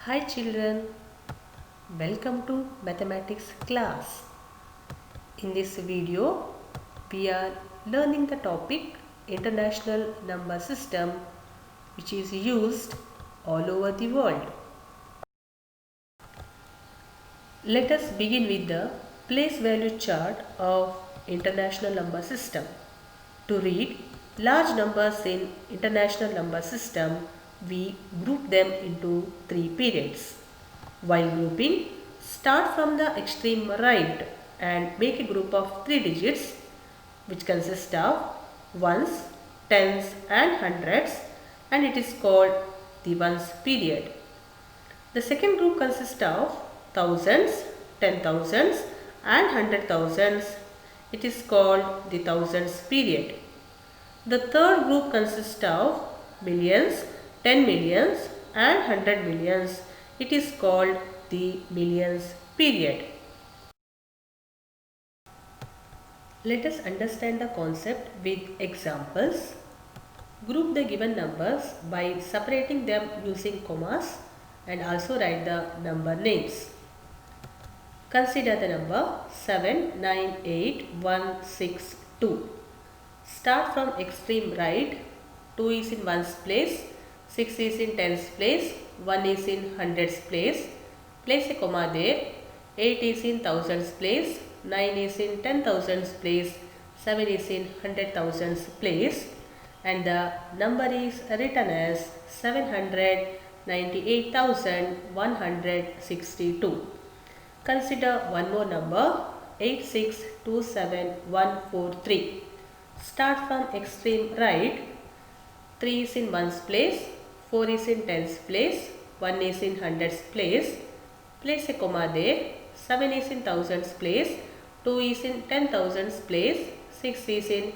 Hi children, welcome to mathematics class. In this video, we are learning the topic International Number System, which is used all over the world. Let us begin with the place value chart of International Number System. To read large numbers in International Number System, we group them into three periods. While grouping, start from the extreme right and make a group of 3 digits which consist of ones, tens and hundreds, and it is called the ones period. The second group consists of thousands, 10,000s and 100,000s. It is called the thousands period. The third group consists of millions, 10 millions and 100 millions. It is called the millions period. Let us understand the concept with examples. Group the given numbers by separating them using commas and also write the number names. Consider the number 798162. Start from extreme right. 2 is in ones place, 6 is in tens place, 1 is in hundreds place. Place a comma there. 8 is in thousands place, 9 is in 10,000s place, 7 is in 100,000s place, and the number is written as 798,162. Consider one more number 8627143. Start from extreme right. 3 is in ones place, 4 is in tens place, 1 is in hundreds place. Place a comma there. 7 is in thousands place, 2 is in 10,000s place, 6 is in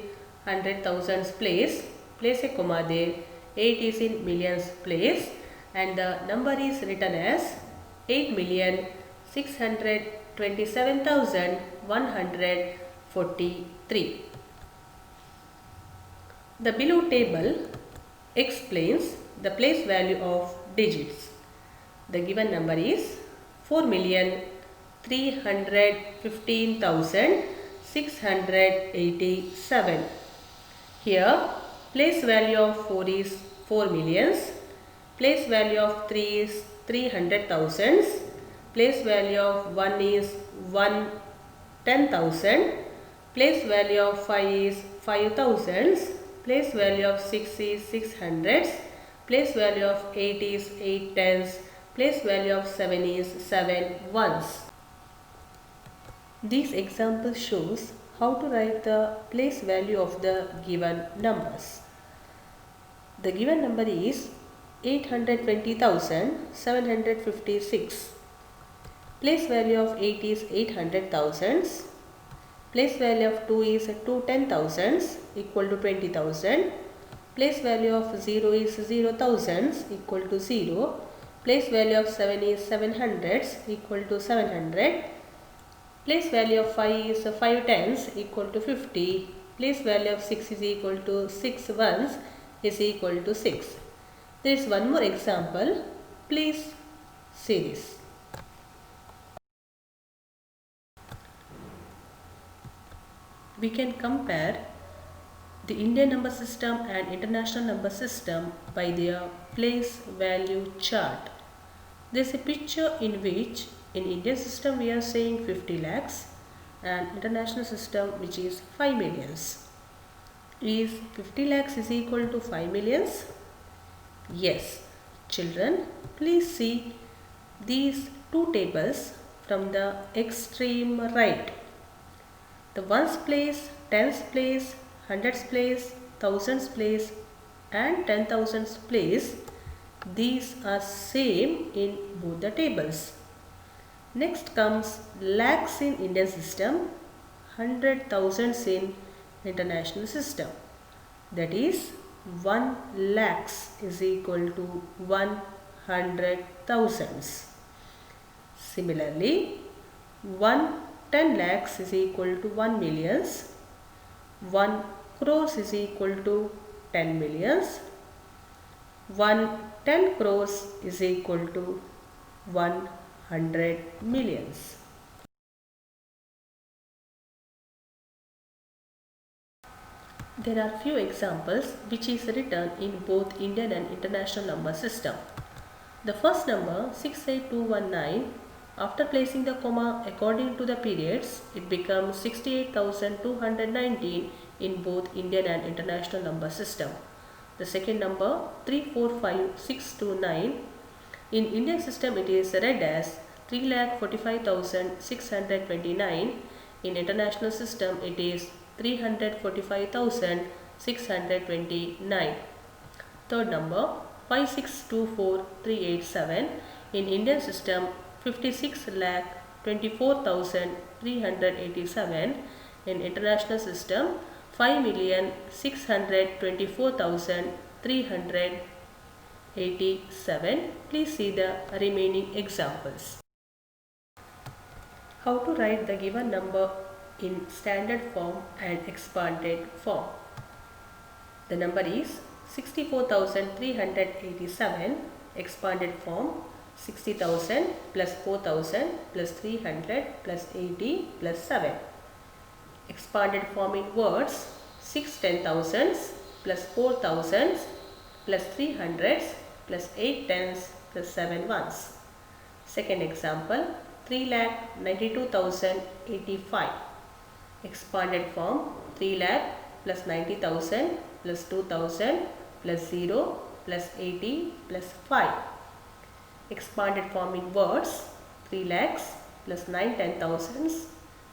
100,000s place. Place a comma there. 8 is in millions place, and the number is written as 8,627,143. The below table explains the place value of digits. The given number is 4,315,687. Here, place value of 4 is 4 millions. Place value of 3 is 300,000. Place value of 1 is 110,000. Place value of 5 is 5,000. Place value of 6 is 600. Place value of 8 is 8 tens. Place value of 7 is 7 ones. This example shows how to write the place value of the given numbers. The given number is 820,756. Place value of 8 is 800,000. Place value of 2 is 210,000 equal to 20,000. Place value of 0 is 0,000 equal to 0. Place value of 7 is 700 equal to 700. Place value of 5 is 5 tens equal to 50. Place value of 6 is equal to 6 ones is equal to 6. There is one more example. Please see this. We can compare the Indian number system and international number system by their place value chart. There is a picture in which in Indian system we are saying 50 lakhs and international system which is 5 millions. Is 50 lakhs is equal to 5 millions? Yes. Children, please see these two tables from the extreme right. The ones place, tens place, hundreds place, thousands place and 10,000s place, these are same in both the tables. Next comes lakhs in Indian system, 100,000s in international system. That is 1 lakhs is equal to 100,000s. Similarly, 10 lakhs is equal to 1 millions. 1 crores is equal to 10 millions. 10 crores is equal to 100 millions. There are few examples which is written in both Indian and international number system. The first number 68219, after placing the comma according to the periods, it becomes 68,219 in both Indian and international number system. The second number 345629, in Indian system it is read as 3,45,629. In international system it is 345,629. Third number 5624387, in Indian system 56,24,387. In international system 5,624,387. Please see the remaining examples. How to write the given number in standard form and expanded form. The number is 64,387, expanded form 60,000 plus 4,000 plus 300 plus 80 plus 7. Expanded form in words 6 10,000s plus 4,000s plus 300s plus 8 tens plus 7 ones. Second example 3,92,085. Expanded form 3 lakh plus 90,000 plus 2,000 plus 0 plus 80 plus 5. Expanded form in words 3 lakhs plus 9 10,000s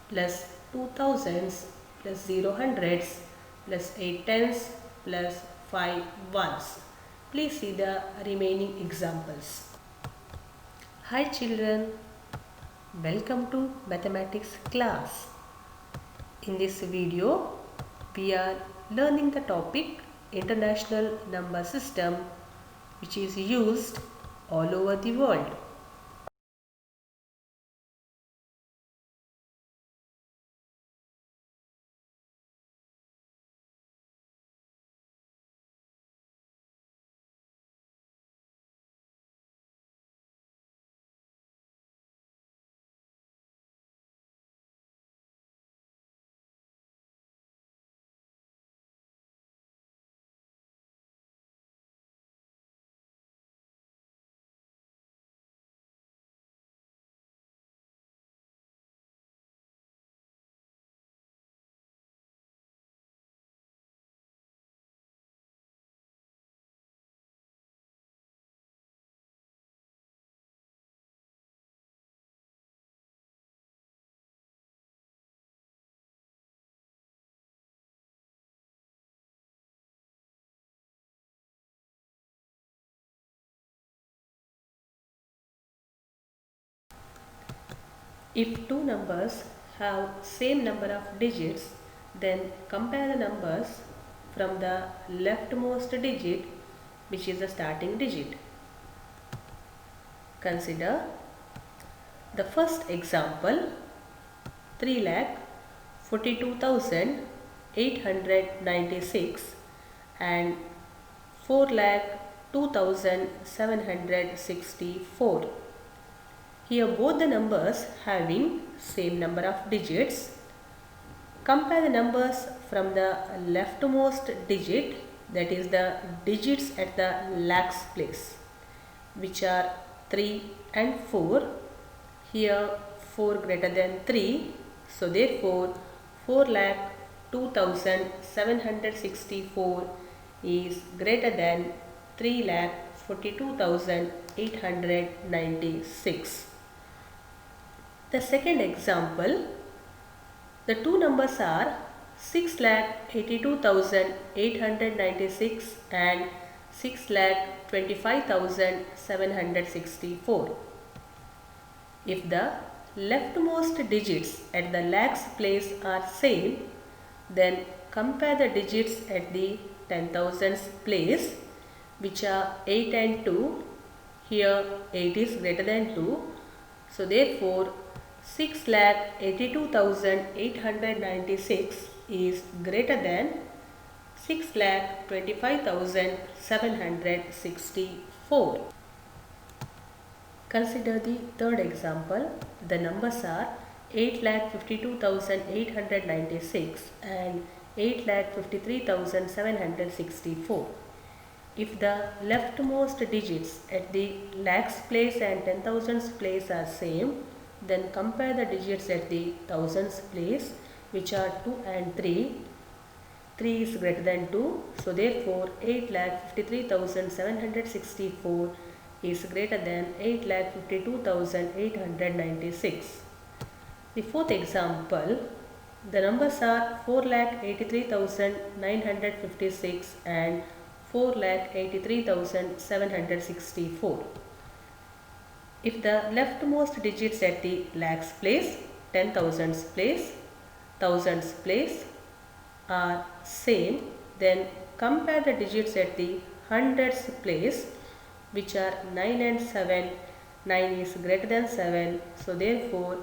plus 2,000s plus 0 hundreds plus 8 tens plus 5 ones. Please see the remaining examples. Hi children, welcome to mathematics class. In this video, we are learning the topic International Number System, which is used all over the world. If two numbers have same number of digits, then compare the numbers from the leftmost digit, which is the starting digit. Consider the first example 3,42,896 and 4,02,764. Here both the numbers having same number of digits. Compare the numbers from the leftmost digit, that is the digits at the lakhs place, which are 3 and 4. Here 4 greater than 3, so therefore 4,02,764 is greater than 3,42,896. The second example, the two numbers are 6,82,896 and 6,25,764. If the leftmost digits at the lakhs place are same, then compare the digits at the 10,000s place, which are 8 and 2. Here 8 is greater than 2. So therefore 6,82,896 is greater than 6,25,764. Consider the third example. The numbers are 8,52,896 and 8,53,764. If the leftmost digits at the lakhs place and 10,000s place are same, then compare the digits at the thousands place, which are 2 and 3. 3 is greater than 2, so therefore 8,53,764 is greater than 8,52,896. The fourth example, the numbers are 4,83,956 and 4,83,764. If the leftmost digits at the lakhs place, 10,000s place, thousands place are same, then compare the digits at the hundreds place, which are 9 and 7. 9 is greater than 7, so therefore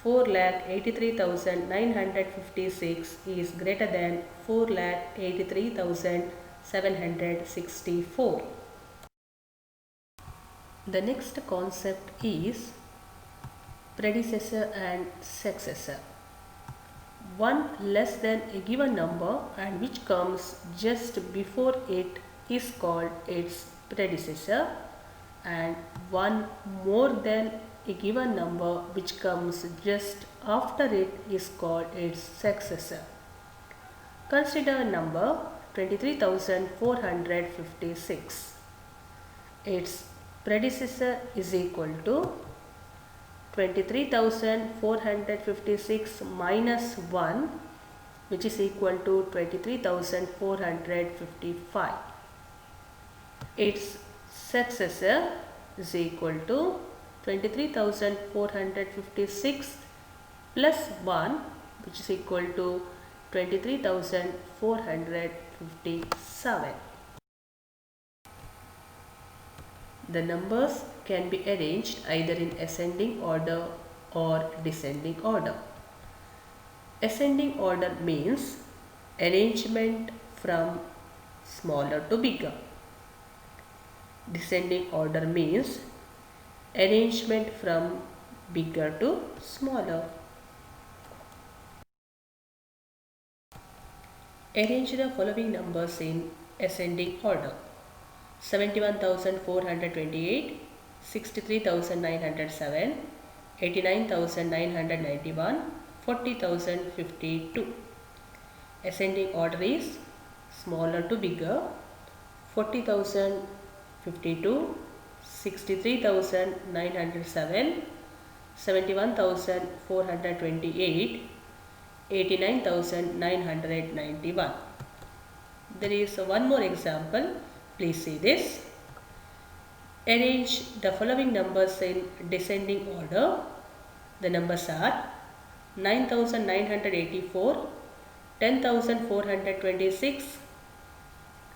4,83,956 is greater than 4,83,764. The next concept is predecessor and successor. One less than a given number and which comes just before it is called its predecessor, and one more than a given number which comes just after it is called its successor. Consider number 23,456. Its predecessor is equal to 23,456 minus 1, which is equal to 23,455. Its successor is equal to 23,456 plus 1, which is equal to 23,457. The numbers can be arranged either in ascending order or descending order. Ascending order means arrangement from smaller to bigger. Descending order means arrangement from bigger to smaller. Arrange the following numbers in ascending order: 71,428, 63,907, 89,991, 40,052. Ascending order is smaller to bigger: 40,052, 63,907, 71,428, 89,991. There is one more example. Please see this. Arrange the following numbers in descending order. The numbers are 9,984, 10,426,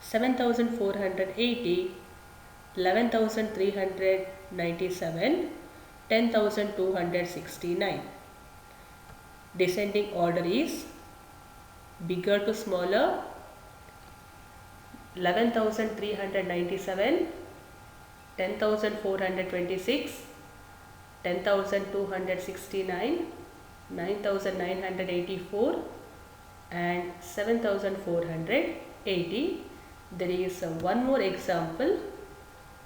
7,480, 11,397, 10,269. Descending order is bigger to smaller: 11,397, 10,426, 10,269, 9,984 and 7,480. There is one more example.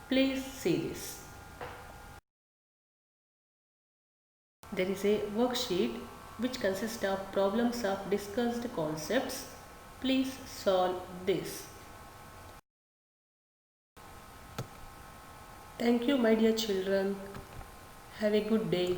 Please see this. There is a worksheet which consists of problems of discussed concepts. Please solve this. Thank you, my dear children. Have a good day.